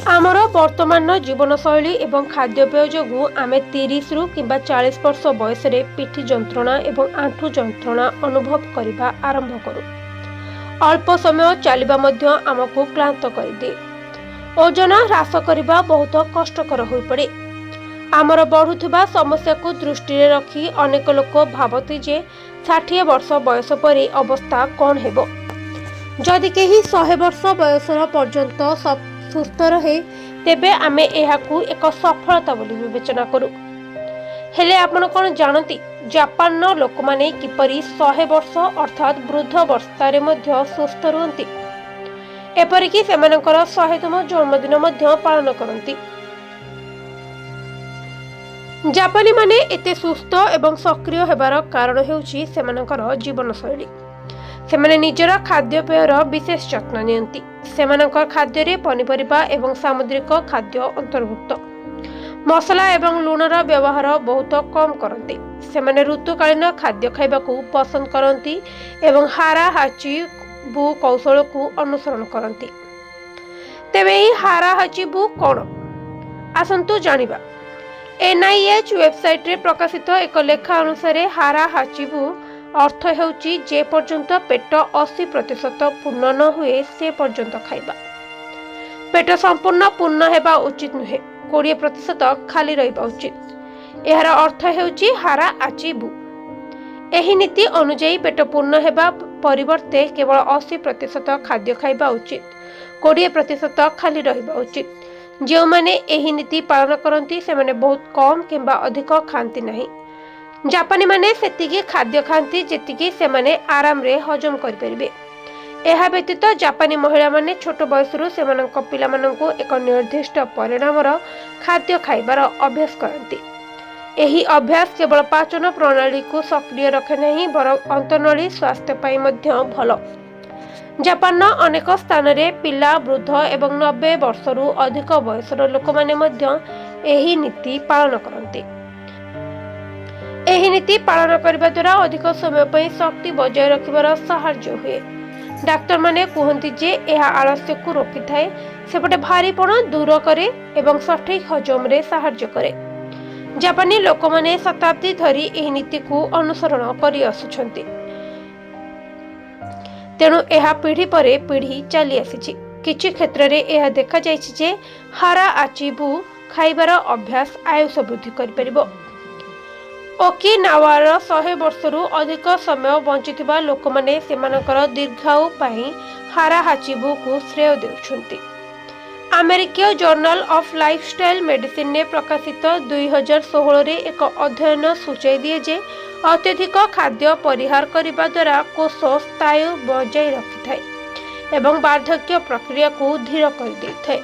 आमर वर्तमान जीवनशैली एवं खाद्यपेय जो आम 30 रु कि 40 वर्ष बयस पिठी जंत्रणा एवं आंठू जंत्रणा अनुभव करने आरंभ करूँ। अल्प समय चलवा आमको क्लांत करदिए। ओजन ह्रास करने बहुत कष्टकर हो पड़े। आमर बढ़ुवा समस्या को दृष्टि रखी अनेक लोक भावती जे 60 वर्ष बयस पर अवस्था कौन हेबो। जदि केही 100 वर्ष बयस पर्यंत सुस्थ रहे तेबे आमे एहाकू एक सफलता बोली विवेचना करू। हेले आपण कौन जानती जापान लोक माने किपरि 100 वर्ष अर्थात वृद्ध अवस्था मध्य सुस्थ रुहंती। एपरिकी सेमानकर 100तम जन्मदिन मध्य पालन करती। जापानी माने एते सुस्थ एवं सक्रिय हेबार कारण हेउछि सेमानकर जीवनशैली। सेमाने निजर खाद्यपेयर विशेष जत्न नियंती। सेमानकर खाद्य रे पनिपरिबा एवं सामुद्रिक खाद्य अंतर्भुक्त। मसला एवं लुणर व्यवहार बहुत कम करते। सेमाने ऋतुकालीन खाद्य खाइबाकू पसंद करती एवं हारा हाची बु कौशल को अनुसरण करती। तेबे हारा हाची बु कौन आसंतु जानिबा। NIH वेबसाइट रे प्रकाशित एक लेखा अनुसार हारा हाचिबु अर्थ हेउची जे पर्यंत पेट 80% पूर्ण न हुए से पर्यंत खाइबा। पेट संपूर्ण पूर्ण हेबा उचित नुहे, 20% खाली रहिबा उचित। एहार अर्थ हेउची हारा आचिबु। एही नीति अनुଯାयी पेट पूर्ण हेबा परिवर्ते केवल 80% खाद्य खाइबा उचित, 20% खाली रहिबा उचित। जो माने एही नीति पालन करती से माने बहुत कम किंबा अधिक खाती नहीं। जापानी माने सेतिकी खाद्य खाती जेतिकी से माने आराम रे हजम कर परिबे। एहा व्यतीत जापानी महिला माने छोट बयसरू सेमानक पिलामानंकु एक निर्दिष्ट परिणामर खाद्य खाइबार अभ्यास करती। एही अभ्यास केवल पाचन प्रणाली को सक्रिय रखे नहीं बरं अंतनली स्वास्थ्य पाई मध्य भल। जापान अनेक स्थान रे पिला वृद्ध एवं 90 वर्षरू अधिक बयसर लोक माने मध्य एही नीति पालन करते। एही नीति पालन करबा द्वारा अधिक समय पई शक्ति बजाय रखिबार सहायता हुए। डाक्टर माने कहती जे यह आलस्य को रोकी थाए, सेपटे भारीपण दूर करे एवं सठिक हजम रे सहायता करे। जापानी लोक माने शताब्दी धरी एही नीति को अनुसरण करि आसुछंती। तेणु यह पीढ़ी पर पीढ़ी चली आसी। किछि क्षेत्र रे यह देखा जाइछि जे हारा आचिबु खाइबार अभ्यास आयुष वृद्धि करि परिबो। ओकिनावार 100 वर्षरू अधिक समय बंचिथिबा लोक माने सेमानकर दीर्घायु पाई हारा हाचिबु को श्रेय देउछंती। अमेरिकीय जर्नल ऑफ लाइफस्टाइल मेडिसिन ने प्रकाशित 2016 रे एक अध्ययन सूचाई दिए जे अत्यधिक खाद्य परिहार करिबा द्वारा कोष स्थायु बजाय रखिथाए एवं वार्धक्य प्रक्रिया को धीर कर देइथाए।